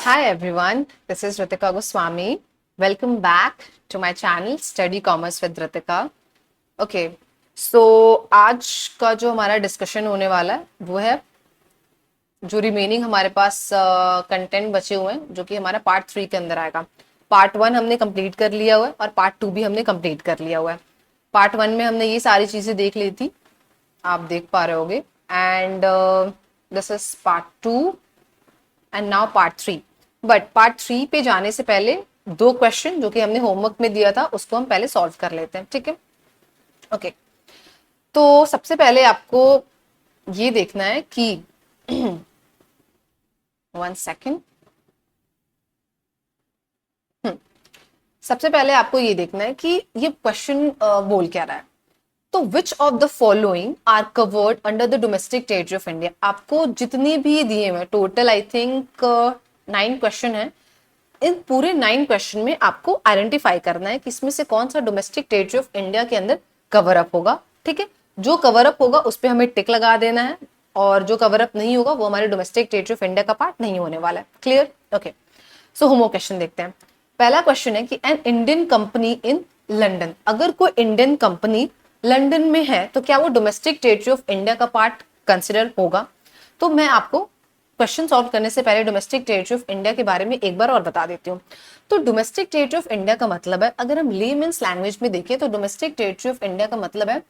Hi everyone, this is Ritika Goswami. Welcome back to my channel Study Commerce with Ritika. Okay, so आज का जो हमारा discussion होने वाला है वो है जो रिमेनिंग हमारे पास कंटेंट बचे हुए हैं जो कि हमारा पार्ट 3 के अंदर आएगा। पार्ट 1 हमने कंप्लीट कर लिया हुआ है और पार्ट 2 भी हमने कंप्लीट कर लिया हुआ है। पार्ट 1 में हमने ये सारी चीजें देख ली थी, आप देख पा रहे होगे। And this is part 2 and now part 3। But part 3 पे जाने से पहले दो क्वेश्चन जो कि हमने होमवर्क में दिया था उसको हम पहले सॉल्व कर लेते हैं, ठीक है? ओके, तो सबसे पहले आपको ये देखना है कि 1 सेकेंड। सबसे पहले आपको ये देखना है कि ये क्वेश्चन बोल क्या रहा है। तो which of the following are covered under the domestic territory of India. आपको जितने भी दिए हुए टोटल आई थिंक 9 क्वेश्चन है। इन पूरे 9 क्वेश्चन में आपको आइडेंटिफाई करना है कि इसमें से कौन सा डोमेस्टिक टेरिटरी ऑफ इंडिया के अंदर कवर अप होगा, ठीक है? जो कवर अप होगा उस पर हमें टिक लगा देना है और जो कवर अप नहीं होगा वो हमारे डोमेस्टिक टेरिटरी ऑफ इंडिया का पार्ट नहीं होने वाला है। क्लियर? ओके, सो होमवर्क क्वेश्चन देखते हैं। पहला क्वेश्चन है कि an Indian company in London. अगर कोई इंडियन कंपनी लंदन में है तो क्या वो डोमेस्टिक टेरिटरी ऑफ इंडिया का पार्ट कंसिडर होगा? तो मैं आपको क्वेश्चन सॉल्व करने से पहले डोमेस्टिक टेरिटरी ऑफ इंडिया के बारे में एक बार और बता देती हूँ। तो डोमेस्टिक टेरिटरी ऑफ इंडिया का मतलब है, अगर हम लेमन्स लैंग्वेज में देखें तो डोमेस्टिक टेरिटरी ऑफ इंडिया का मतलब है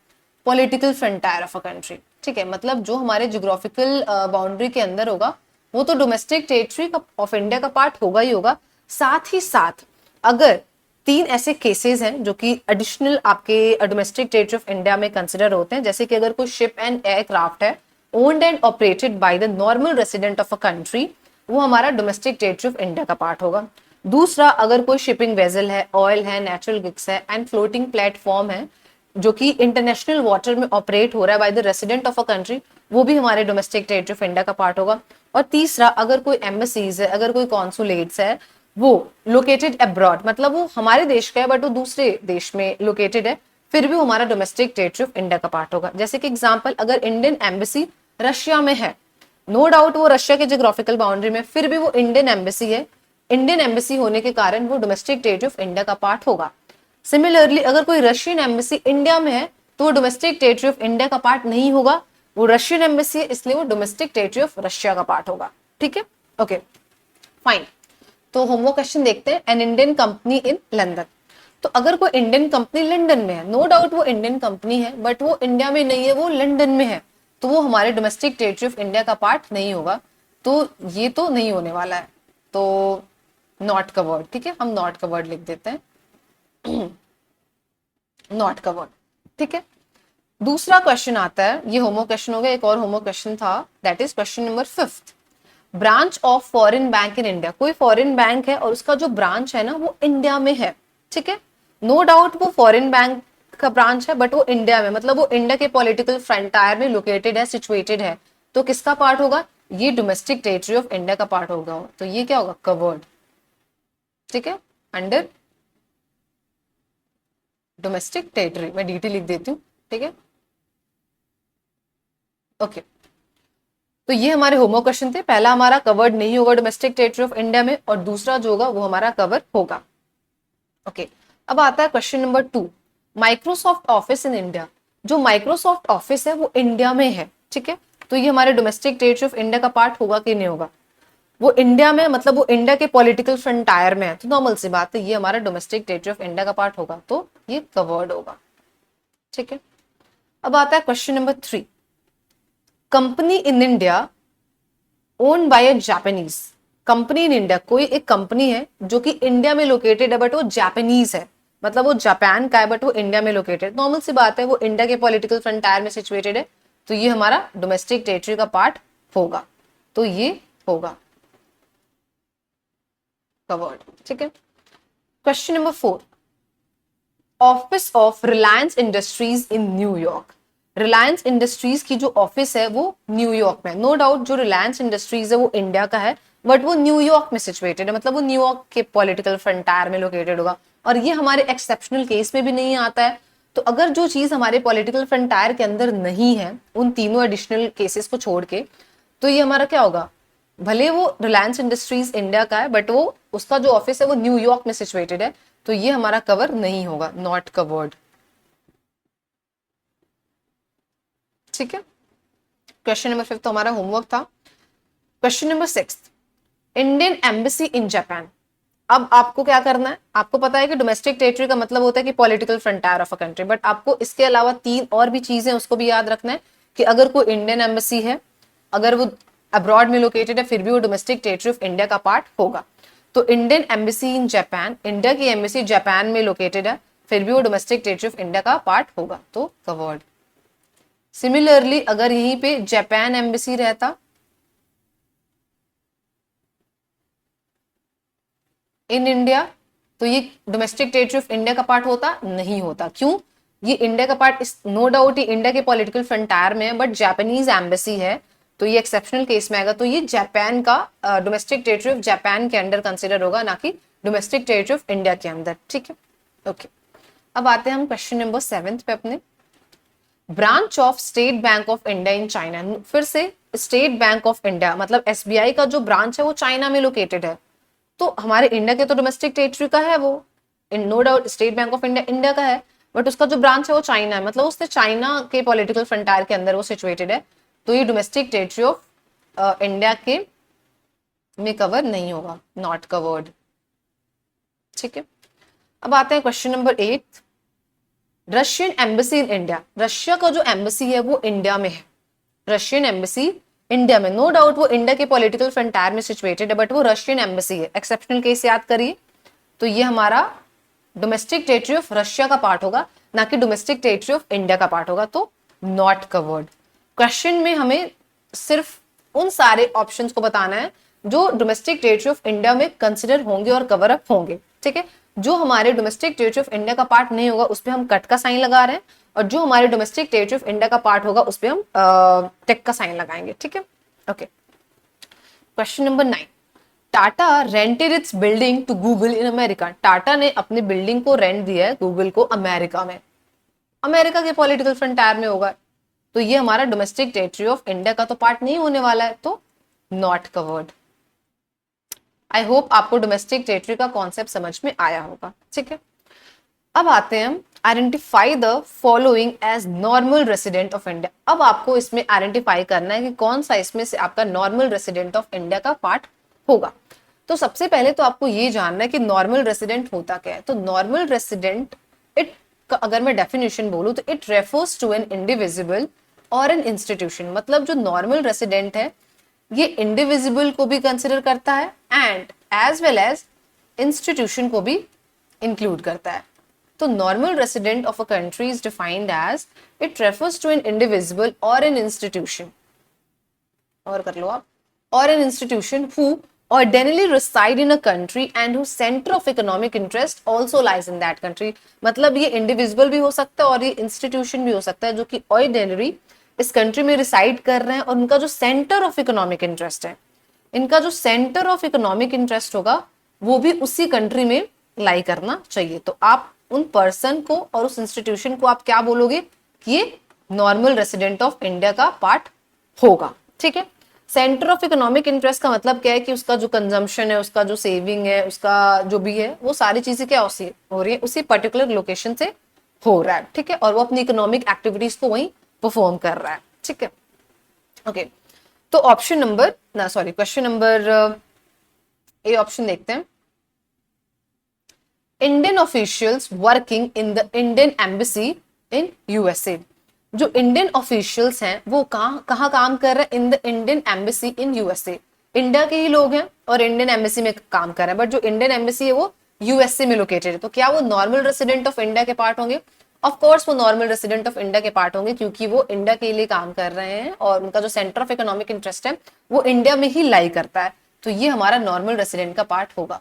political frontier of a country, ठीक है? मतलब जो हमारे ज्योग्राफिकल बाउंड्री के अंदर होगा वो तो डोमेस्टिक टेरिटरी ऑफ इंडिया का पार्ट होगा ही होगा। साथ ही साथ अगर 3 ऐसे केसेस हैं जो कि एडिशनल आपके डोमेस्टिक टेरिटरी ऑफ इंडिया में कंसिडर होते हैं, जैसे कि अगर कोई शिप एंड एयरक्राफ्ट है owned and operated by the normal resident of a country, वो हमारा डोमेस्टिक टेरिटरी ऑफ इंडिया का पार्ट होगा। दूसरा, अगर कोई शिपिंग वेसल है, ऑयल है, नेचुरल गैस है एंड फ्लोटिंग प्लेटफॉर्म है जो कि इंटरनेशनल वाटर में ऑपरेट हो रहा है by the resident of a country, वो भी हमारे डोमेस्टिक टेरिटरी ऑफ इंडिया का पार्ट होगा। और तीसरा, अगर कोई एम्बेसीज है, अगर कोई कॉन्सुलेट्स है वो लोकेटेड अब्रॉड, मतलब वो हमारे देश का है बट वो दूसरे देश में लोकेटेड है, फिर भी वो हमारा डोमेस्टिक टेरिटरी ऑफ इंडिया का पार्ट होगा। जैसे कि एग्जांपल, अगर इंडियन एम्बेसी रशिया में है, नो डाउट वो रशिया के ज्योग्राफिकल बाउंड्री में, फिर भी वो इंडियन एम्बेसी है। इंडियन एम्बेसी होने के कारण वो डोमेस्टिक टेरिटरी ऑफ इंडिया का पार्ट होगा। सिमिलरली, अगर कोई रशियन एम्बेसी इंडिया में है तो वो डोमेस्टिक टेरिटरी ऑफ इंडिया का पार्ट नहीं होगा। वो रशियन एम्बेसी है इसलिए वो डोमेस्टिक टेरिटरी ऑफ रशिया का पार्ट होगा, ठीक है? Okay, fine. तो होमवर्क क्वेश्चन देखते हैं। An Indian company in London. तो अगर कोई इंडियन कंपनी लंदन में है, नो डाउट वो इंडियन कंपनी है बट वो इंडिया में नहीं है, वो लंदन में है, तो वो हमारे डोमेस्टिक टेरिटरी ऑफ इंडिया का पार्ट नहीं होगा। तो ये तो नहीं होने वाला है, तो नॉट कवर्ड, ठीक है? हम नॉट कवर्ड लिख देते हैं, नॉट कवर्ड, ठीक है? दूसरा क्वेश्चन आता है, ये होमवर्क क्वेश्चन हो गया। एक और होमवर्क क्वेश्चन था, that is question number 5। Branch of foreign bank in India. कोई फॉरेन बैंक है और उसका जो ब्रांच है ना वो इंडिया में है, ठीक है? नो डाउट वो फॉरेन बैंक का ब्रांच है बट वो इंडिया में, मतलब वो इंडिया के पॉलिटिकल फ्रंटायर में लोकेटेड है, सिचुएटेड है, तो किसका पार्ट होगा? ये डोमेस्टिक टेरिटरी ऑफ इंडिया का पार्ट होगा। तो ये क्या होगा? कवर्ड, ठीक है? Under domestic territory. मैं डीटी लिख देती हूँ, ठीक है? ओके, तो ये हमारे होमवर्क क्वेश्चन थे। पहला हमारा कवर्ड नहीं होगा डोमेस्टिक टेरिटरी ऑफ इंडिया में, और दूसरा जो होगा वो हमारा कवर होगा। ओके, अब आता है question number 2। Microsoft office in India. जो माइक्रोसॉफ्ट ऑफिस है वो इंडिया में है, ठीक है? तो ये हमारे डोमेस्टिक टेरिटरी ऑफ इंडिया का पार्ट होगा कि नहीं होगा? वो इंडिया में, मतलब वो इंडिया के पॉलिटिकल फ्रंटायर में है, तो नॉर्मल सी बात है ये हमारा डोमेस्टिक टेरिटरी ऑफ इंडिया का पार्ट होगा, तो ये कवर्ड होगा, ठीक है? अब आता है question number 3। Company in India own by a Japanese. Company in India, कोई एक कंपनी है जो कि इंडिया में लोकेटेड है बट वो जापानीज है, मतलब वो जापान का है बट वो इंडिया में लोकेटेड। नॉर्मल सी बात है वो इंडिया के पॉलिटिकल फ्रंटायर में सिचुएटेड है, तो ये हमारा डोमेस्टिक टेरिटरी का पार्ट होगा, तो ये होगा कवर्ड, ठीक है? Question number 4। Office of Reliance industries in New York. Reliance industries की जो ऑफिस है वो न्यूयॉर्क में। नो डाउट जो रिलायंस इंडस्ट्रीज है वो इंडिया का है बट वो न्यूयॉर्क में सिचुएटेड है, मतलब वो न्यूयॉर्क के पॉलिटिकल फ्रंटायर में लोकेटेड होगा। और ये हमारे एक्सेप्शनल केस में भी नहीं आता है। तो अगर जो चीज हमारे पॉलिटिकल फ्रंटायर के अंदर नहीं है, उन तीनों एडिशनल केसेस को छोड़ के, तो ये हमारा क्या होगा? भले वो रिलायंस इंडस्ट्रीज इंडिया का है बट वो उसका जो ऑफिस है वो न्यूयॉर्क में सिचुएटेड है, तो ये हमारा कवर नहीं होगा, नॉट कवर्ड। ठीक है, क्वेश्चन नंबर 5 तो हमारा होमवर्क था। Question number 6, Indian embassy in Japan. अब आपको क्या करना है, आपको पता है कि डोमेस्टिक टेरिटरी का मतलब होता है कि political frontier of a country, but आपको इसके अलावा 3 और भी चीजें उसको भी याद रखना है कि अगर कोई इंडियन एम्बेसी है, अगर वो अब्रॉड में लोकेटेड है, फिर भी वो डोमेस्टिक टेरिटरी ऑफ इंडिया का पार्ट होगा। तो Indian embassy in Japan, India की एम्बेसी जापान में लोकेटेड है, फिर भी वो डोमेस्टिक टेरिटरी ऑफ इंडिया का पार्ट होगा, तो कवर्ड। सिमिलरली अगर यहीं पे जापान एम्बेसी रहता इन इंडिया, तो ये डोमेस्टिक टेरिटरी ऑफ इंडिया का पार्ट होता नहीं होता। क्यों? ये इंडिया का पार्ट, इस नो डाउट ही इंडिया के पॉलिटिकल फ्रंटायर में है, बट जापानीज एम्बेसी है तो ये एक्सेप्शनल केस में आएगा, तो ये जापान का डोमेस्टिक टेरिटरी ऑफ जापान के अंडर कंसिडर होगा, ना कि डोमेस्टिक टेरिटरी ऑफ इंडिया के अंदर। ठीक है, ओके। अब आते हैं हम क्वेश्चन नंबर 7 पे अपने। Branch of state Bank of India in China. फिर से स्टेट बैंक ऑफ इंडिया मतलब एसबीआई का जो ब्रांच है वो चाइना में लोकेटेड है, तो हमारे इंडिया के तो डोमेस्टिक टेरिटरी का है वो, in no doubt State Bank of India India का है, बट उसका जो ब्रांच है वो चाइना है, मतलब उससे चाइना के पॉलिटिकल फ्रंटायर के अंदर वो सिचुएटेड है, तो ये डोमेस्टिक टेरिटरी ऑफ इंडिया के में कवर नहीं होगा, नॉट कवर्ड। ठीक है, अब आते हैं question number 8, Russian embassy in India. Russia का जो एम्बेसी है वो इंडिया में है, रशियन एम्बेसी इंडिया में, नो डाउट वो इंडिया के पॉलिटिकल फ्रंटायर में सिचुएटेड है, बट वो रशियन एम्बेसी है। एक्सेप्शनल केस याद करिए, तो ये हमारा डोमेस्टिक टेरिटरी ऑफ रशिया का पार्ट होगा, ना कि डोमेस्टिक टेरिटरी ऑफ इंडिया का पार्ट होगा, तो नॉट कवर्ड। क्वेश्चन में हमें सिर्फ उन सारे ऑप्शंस को बताना है जो डोमेस्टिक टेरिटरी ऑफ इंडिया में कंसिडर होंगे और कवर अप होंगे। ठीक है, जो हमारे डोमेस्टिक टेरिटरी ऑफ इंडिया का पार्ट नहीं होगा उस पर हम कट का साइन लगा रहे हैं, और जो हमारे डोमेस्टिक टेरिटरी ऑफ इंडिया का पार्ट होगा उस पर हम टिक का साइन लगाएंगे। ठीक है, okay. Question number 9, Tata rented its building to Google in America. Tata ने अपनी बिल्डिंग को रेंट दिया है गूगल को अमेरिका में, अमेरिका के पॉलिटिकल फ्रंटायर में होगा, तो ये हमारा डोमेस्टिक टेरिटरी ऑफ इंडिया का तो पार्ट नहीं होने वाला है, तो नॉट कवर्ड। आई होप आपको डोमेस्टिक टेरिटरी का कॉन्सेप्ट समझ में आया होगा। ठीक है, अब आते हैं हम identify the following as normal resident of India. अब आपको इसमें आइडेंटिफाई करना है कि कौन सा इसमें से आपका नॉर्मल रेसिडेंट ऑफ इंडिया का पार्ट होगा। तो सबसे पहले तो आपको ये जानना है कि नॉर्मल रेसिडेंट होता क्या है। तो नॉर्मल रेसिडेंट, इट अगर मैं डेफिनेशन बोलूं तो it refers to an indivisible और एन इंस्टीट्यूशन। मतलब जो नॉर्मल रेसिडेंट है ये इंडिविजिबल को भी कंसिडर करता है and as well as institution को भी इंक्लूड करता है। तो normal resident of a country is defined as it refers to an indivisible और एन इंस्टीट्यूशन, और कर लो आप, or an institution who ordinarily reside in a country and whose center of economic interest also lies in that country। मतलब ये individual भी हो सकता है और ये इंस्टीट्यूशन भी हो सकता है जो कि ऑर्डिनरी इस कंट्री में रिसाइड कर रहे हैं, और उनका जो सेंटर ऑफ इकोनॉमिक इंटरेस्ट है, इनका जो सेंटर ऑफ इकोनॉमिक इंटरेस्ट होगा वो भी उसी कंट्री में लाई करना चाहिए। तो आप उन पर्सन को और उस इंस्टीट्यूशन को आप क्या बोलोगे कि ये नॉर्मल रेसिडेंट ऑफ इंडिया का पार्ट होगा। ठीक है, सेंटर ऑफ इकोनॉमिक इंटरेस्ट का मतलब क्या है कि उसका जो कंजम्पशन है, उसका जो सेविंग है, उसका जो भी है, वो सारी चीजें क्या हो रही है उसी पर्टिकुलर लोकेशन से हो रहा है। ठीक है, और वो अपनी इकोनॉमिक एक्टिविटीज को वहीं परफॉर्म कर रहा है। ठीक है, ओके। तो option number question number A option देखते हैं। Indian officials working in the Indian embassy in USA. जो इंडियन ऑफिशियल्स हैं वो कहाँ काम कर रहे हैं? In the Indian embassy in USA. India के ही लोग हैं और इंडियन एम्बेसी में काम कर रहे हैं, बट जो इंडियन एम्बेसी है वो यूएसए में लोकेटेड है, तो क्या वो नॉर्मल रेसिडेंट ऑफ इंडिया के पार्ट होंगे? ऑफ कोर्स वो नॉर्मल रेसिडेंट ऑफ इंडिया के पार्ट होंगे, क्योंकि वो इंडिया के लिए काम कर रहे हैं और उनका जो सेंटर ऑफ इकोनॉमिक इंटरेस्ट है वो इंडिया में ही लाई करता है, तो ये हमारा नॉर्मल रेसिडेंट का पार्ट होगा।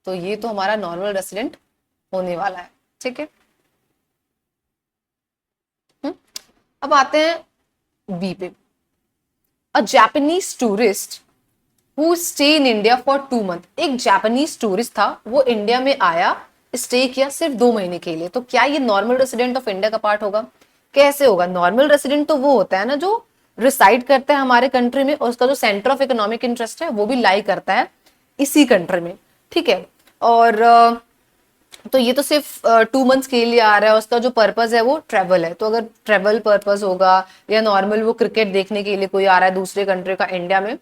तो ये तो हमारा नॉर्मल रेसिडेंट होने वाला है। ठीक है, अब आते हैं बी पे। A Japanese tourist who stay in India for 2 month. एक जापानीज टूरिस्ट था, वो इंडिया में आया, स्टे किया सिर्फ 2 महीने के लिए, तो क्या ये नॉर्मल रेसिडेंट ऑफ इंडिया का पार्ट होगा? कैसे होगा? नॉर्मल रेसिडेंट तो वो होता है ना जो रिसाइड करता है हमारे कंट्री में और उसका जो सेंटर ऑफ इकोनॉमिक इंटरेस्ट है वो भी लाई करता है इसी कंट्री में, ठीक है। और तो ये तो सिर्फ 2 मंथ्स के लिए आ रहा है, उसका जो पर्पज है वो ट्रेवल है। तो अगर ट्रेवल पर्पज होगा या नॉर्मल वो क्रिकेट देखने के लिए कोई आ रहा है दूसरे कंट्री का इंडिया में,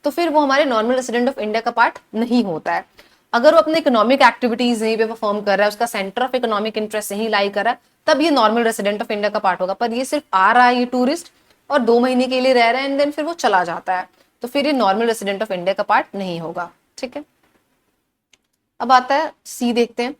तो फिर वो हमारे नॉर्मल रेसिडेंट ऑफ इंडिया का पार्ट नहीं होता है। अगर वो अपने इकोनॉमिक एक्टिविटीज यहीं पे परफॉर्म कर रहा है, उसका सेंटर ऑफ इकोनॉमिक इंटरेस्ट यहीं लाई कर रहा है, तब ये नॉर्मल रेसिडेंट ऑफ इंडिया का पार्ट होगा। पर ये सिर्फ आ रहा है ये टूरिस्ट और 2 महीने के लिए रह रहा है एंड देन फिर वो चला जाता है, तो फिर ये नॉर्मल रेसिडेंट ऑफ इंडिया का पार्ट नहीं होगा, ठीक है। अब आता है सी, देखते हैं।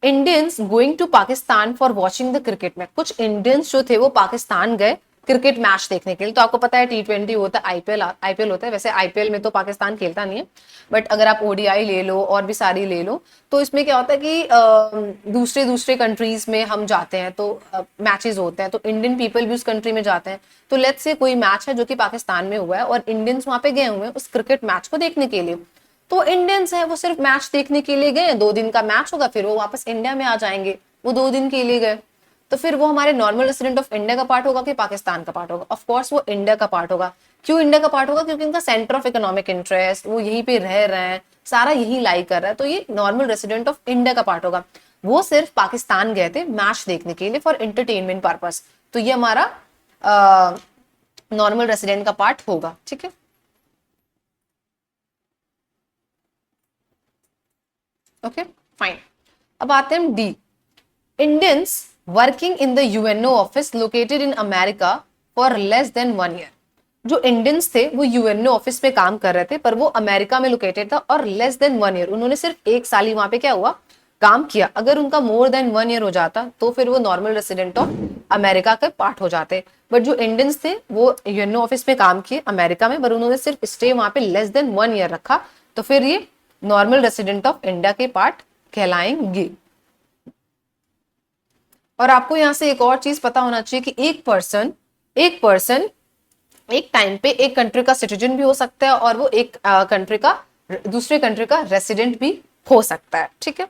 Indians going to Pakistan for watching the cricket में, कुछ इंडियंस जो थे वो पाकिस्तान गए क्रिकेट मैच देखने के लिए। तो आपको पता है T20 होता है, आईपीएल होता है। वैसे आईपीएल में तो पाकिस्तान खेलता नहीं है, बट अगर आप ओडीआई ले लो और भी सारी ले लो, तो इसमें क्या होता है कि दूसरे दूसरे कंट्रीज में हम जाते हैं तो मैचेस होते हैं, तो इंडियन पीपल भी उस कंट्री में जाते हैं। तो लेट्स से कोई मैच है जो कि पाकिस्तान में हुआ है और इंडियंस वहां पे गए हुए हैं उस क्रिकेट मैच को देखने के लिए। तो इंडियंस है वो सिर्फ मैच देखने के लिए गए, 2 दिन का मैच होगा, फिर वो वापस इंडिया में आ जाएंगे, वो 2 दिन के लिए गए। तो फिर वो हमारे नॉर्मल रेसिडेंट ऑफ इंडिया का पार्ट होगा कि पाकिस्तान का पार्ट होगा? ऑफ कोर्स वो इंडिया का पार्ट होगा। क्यों इंडिया का पार्ट होगा? क्योंकि इनका सेंटर ऑफ इकोनॉमिक इंटरेस्ट वो यहीं पे रह रहे हैं, सारा यही लाई कर रहा है, तो ये नॉर्मल रेसिडेंट ऑफ इंडिया का पार्ट होगा। वो सिर्फ पाकिस्तान गए थे मैच देखने के लिए फॉर एंटरटेनमेंट पर्पस, तो ये हमारा नॉर्मल रेसिडेंट का पार्ट होगा, ठीक है। Okay fine. अब आते हैं D, Indians working in the UNO office located in America for less than 1 year. जो इंडियंस थे वो यूएनओ ऑफिस में काम कर रहे थे पर वो अमेरिका में लोकेटेड था और लेस देन 1 ईयर, उन्होंने सिर्फ 1 साल ही वहां पे क्या हुआ काम किया। अगर उनका मोर देन 1 ईयर हो जाता तो फिर वो नॉर्मल रेसिडेंट ऑफ अमेरिका के पार्ट हो जाते। बट जो इंडियंस थे वो यूएनओ ऑफिस में काम किए अमेरिका में, पर उन्होंने सिर्फ स्टे वहां पे लेस देन 1 ईयर रखा, तो फिर ये नॉर्मल रेसिडेंट ऑफ इंडिया के पार्ट कहलाएंगे। और आपको यहां से एक और चीज पता होना चाहिए कि एक पर्सन एक टाइम पे एक कंट्री का सिटीजन भी हो सकता है और वो एक कंट्री का दूसरे कंट्री का रेसिडेंट भी हो सकता है, ठीक है।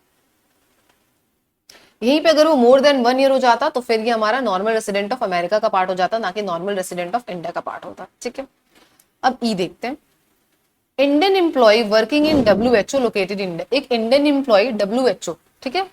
यहीं पे अगर वो मोर देन 1 ईयर हो जाता तो फिर ये हमारा नॉर्मल रेसिडेंट ऑफ अमेरिका का पार्ट हो जाता, ना कि नॉर्मल रेसिडेंट ऑफ इंडिया का पार्ट होता, ठीक है। अब ई देखते हैं, Indian employ working in WHO located India. एक इंडियन एम्प्लॉय WHO, ठीक है,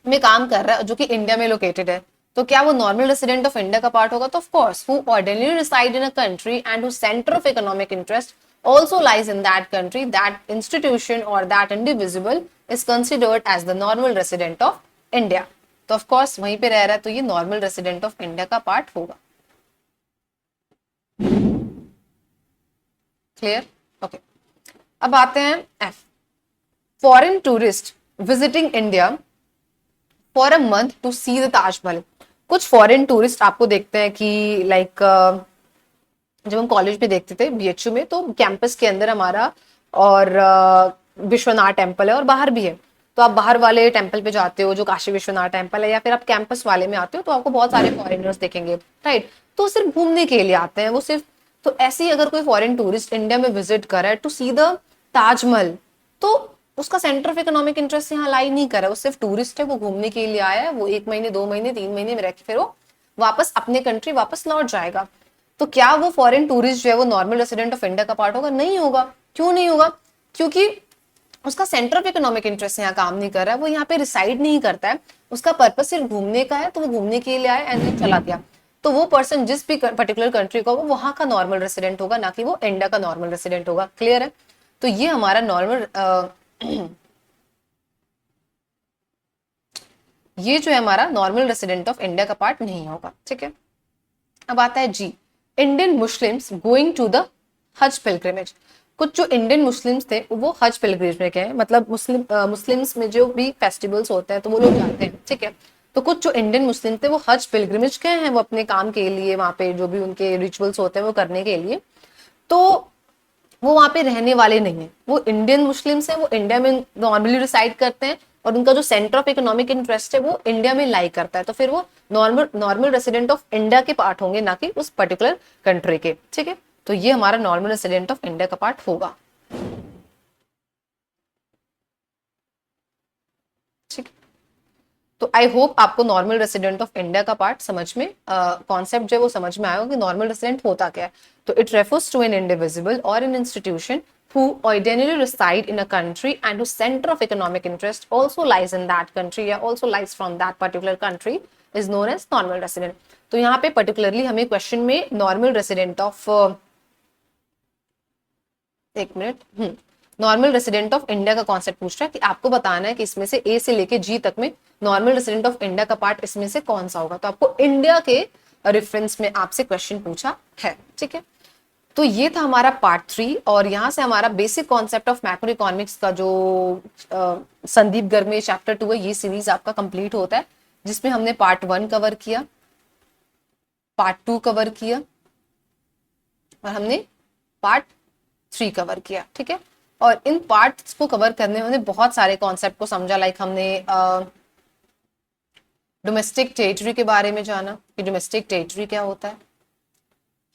में काम कर रहा है जो कि इंडिया में लोकेटेड है, तो क्या वो नॉर्मल रेसिडेंट ऑफ इंडिया का पार्ट होगा? तो of course, who ordinary reside in a country and who centre of economic interest also lies in that country, that institution or that individual is considered as the normal resident of India. तो of course वहीं पे रह रहा है तो ये normal resident of India का part होगा। क्लियर? ओके। अब आते हैं F, foreign tourist visiting India for a month to see the Taj Mahal. कुछ फॉरेन टूरिस्ट आपको देखते हैं कि लाइक जब हम कॉलेज में देखते थे BHU में, तो कैंपस के अंदर हमारा और विश्वनाथ टेम्पल है और बाहर भी है, तो आप बाहर वाले टेम्पल पे जाते हो जो काशी विश्वनाथ टेम्पल है, या फिर आप कैंपस वाले में आते हो तो आपको बहुत सारे फॉरेनर्स देखेंगे, राइट। तो सिर्फ घूमने के लिए आते हैं वो सिर्फ। तो ऐसे ही अगर कोई फॉरेन टूरिस्ट इंडिया में विजिट कर रहा है टू सी द ताजमहल, तो उसका सेंटर ऑफ इकोनॉमिक इंटरेस्ट यहाँ लाई नहीं कर रहा है, वो सिर्फ टूरिस्ट है, वो घूमने के लिए आया है, वो 1 महीने 2 महीने 3 महीने में रह के फिर वो वापस अपने कंट्री वापस लौट जाएगा। तो क्या वो फॉरेन टूरिस्ट जो है वो नॉर्मल रेसिडेंट ऑफ इंडिया का पार्ट होगा? नहीं होगा। क्यों नहीं होगा? क्योंकि उसका सेंटर ऑफ इकोनॉमिक इंटरेस्ट यहाँ काम नहीं कर रहा है, वो यहाँ पे रिसाइड नहीं करता है, उसका पर्पस सिर्फ घूमने का है, तो वो घूमने के लिए आया एंड चला गया। तो वो पर्सन जिस भी पर्टिकुलर कंट्री का वो वहां का नॉर्मल रेसिडेंट होगा, ना कि वो इंडिया का नॉर्मल रेसिडेंट होगा। क्लियर है? तो ये हमारा नॉर्मल ये जो है हमारा नॉर्मल रेसिडेंट ऑफ इंडिया का पार्ट नहीं होगा, ठीक है। अब आता है जी, Indian Muslims going to the हज पिलग्रिमेज। कुछ जो इंडियन मुस्लिम्स थे वो हज पिलग्रिमेज में गए, मतलब मुस्लिम्स में जो भी फेस्टिवल्स होते हैं तो वो लोग जाते हैं, ठीक है। तो कुछ जो इंडियन मुस्लिम थे वो हज पिलग्रिमेज गए हैं, वो अपने काम के लिए वहां पे जो भी उनके रिचुअल्स होते हैं वो करने के लिए। तो वो वहां पे रहने वाले नहीं है, वो इंडियन मुस्लिम्स हैं, वो इंडिया में नॉर्मली रिसाइड करते हैं और उनका जो सेंटर ऑफ इकोनॉमिक इंटरेस्ट है वो इंडिया में लाई करता है, तो फिर वो नॉर्मल रेसिडेंट ऑफ इंडिया के पार्ट होंगे, ना कि उस पर्टिकुलर कंट्री के, ठीक है। तो ये हमारा नॉर्मल रेसिडेंट ऑफ इंडिया का पार्ट होगा, ठीक। तो आई होप आपको नॉर्मल रेसिडेंट ऑफ इंडिया का पार्ट समझ में कॉन्सेप्ट जो है वो समझ में आया कि नॉर्मल रेसिडेंट होता क्या है. तो it refers to an individual और an institution who ordinarily reside in a country and whose center of economic interest also lies in that country या also lies from that particular country is known as normal resident. तो यहाँ पे particularly हमें question में normal resident of एक minute normal resident of India का concept पूछ रहा है कि आपको बताना है कि इसमें से ए से लेके जी तक में नॉर्मल रेसिडेंट ऑफ इंडिया का पार्ट इसमें से कौन सा होगा. तो आपको इंडिया के रेफरेंस में आपसे क्वेश्चन पूछा है. ठीक है, तो ये था हमारा पार्ट 3 और यहाँ से हमारा basic concept of macro economics का जो संदीप गर्ग में चैप्टर 2 है ये सीरीज आपका कंप्लीट होता है, जिसमें हमने पार्ट 1 कवर किया, पार्ट 2 कवर किया और हमने पार्ट 3 कवर किया. ठीक है, और इन पार्ट्स को कवर करने में हमने बहुत सारे कॉन्सेप्ट को समझा. लाइक हमने डोमेस्टिक टेरिटरी के बारे में जाना कि डोमेस्टिक टेरिटरी क्या होता है.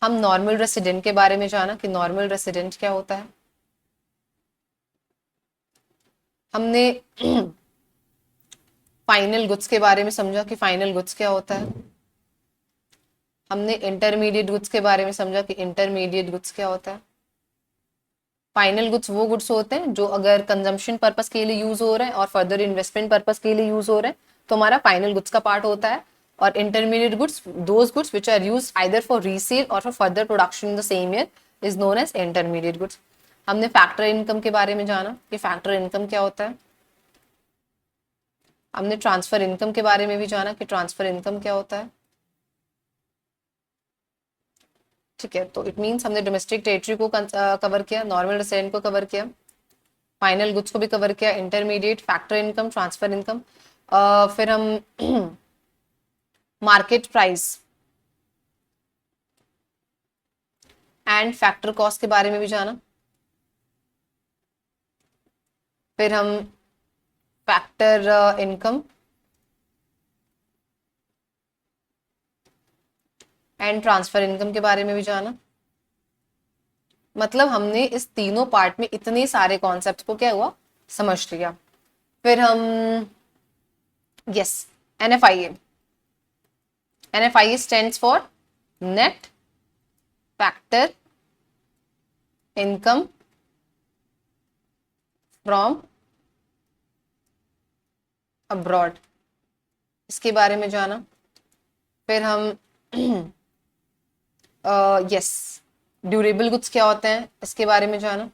हम नॉर्मल रेसिडेंट के बारे में जाना कि नॉर्मल रेसिडेंट क्या होता है. हमने फाइनल गुड्स के बारे में समझा कि फाइनल गुड्स क्या होता है. हमने इंटरमीडिएट गुड्स के बारे में समझा कि इंटरमीडिएट गुड्स क्या होता है. फाइनल गुड्स वो गुड्स होते हैं जो अगर कंजम्पशन पर्पस के लिए यूज हो रहे हैं और फर्दर इन्वेस्टमेंट पर्पस के लिए यूज हो रहे हैं तो हमारा फाइनल गुड्स का पार्ट होता है. और intermediate goods those goods which are used either for resale or for further production in the same year is known as intermediate goods. हमने फैक्टर इनकम के बारे में जाना कि फैक्टर इनकम क्या होता है. हमने ट्रांसफर इनकम के बारे में भी जाना कि ट्रांसफर इनकम क्या होता है. ठीक है, तो इट मीन्स हमने डोमेस्टिक टेरिटरी को कवर किया, नॉर्मल रेसिडेंट को कवर किया, फाइनल गुड्स को भी कवर किया, intermediate, factor income, transfer income. फिर हम market price and factor cost के बारे में भी जाना. फिर हम factor income and transfer income के बारे में भी जाना. मतलब हमने इस तीनों पार्ट में इतने सारे कॉन्सेप्ट को क्या हुआ समझ लिया. फिर हम yes NFIA. NFIA stands for net factor income from abroad. इसके बारे में जाना. फिर हम यस ड्यूरेबल गुड्स क्या होते हैं इसके बारे में जाना.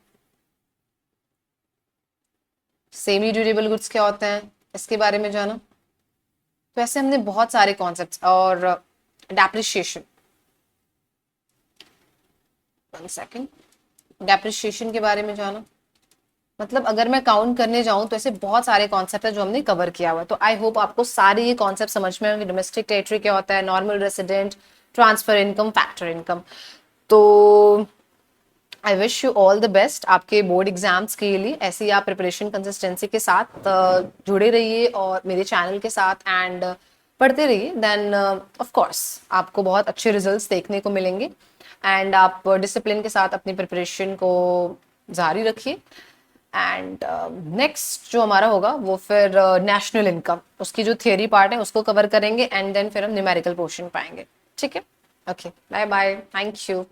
सेमी ड्यूरेबल गुड्स क्या होते हैं इसके बारे में जाना. तो ऐसे हमने बहुत सारे कॉन्सेप्ट्स और डेप्रिशिएशन, वन सेकेंड, डेप्रिशिएशन के बारे में जाना. मतलब अगर मैं काउंट करने जाऊं तो ऐसे बहुत सारे कॉन्सेप्ट है जो हमने कवर किया हुआ है. तो आई होप आपको सारे ये कॉन्सेप्ट समझ में आएंगे. डोमेस्टिक टेरिटरी क्या होता है, normal resident, transfer income, factor income. तो I wish you all the best आपके बोर्ड एग्जाम्स के लिए. ऐसे ही आप प्रिपरेशन कंसिस्टेंसी के साथ जुड़े रहिए और मेरे चैनल के साथ एंड पढ़ते रहिए. देन ऑफ कोर्स आपको बहुत अच्छे रिजल्ट्स देखने को मिलेंगे एंड आप डिसिप्लिन के साथ अपनी प्रिपरेशन को जारी रखिए. एंड नेक्स्ट जो हमारा होगा वो फिर नेशनल इनकम, उसकी जो थियरी पार्ट है उसको कवर करेंगे एंड देन फिर हम न्यूमेरिकल पोर्शन पाएंगे. ठीक है, okay, bye bye, thank you.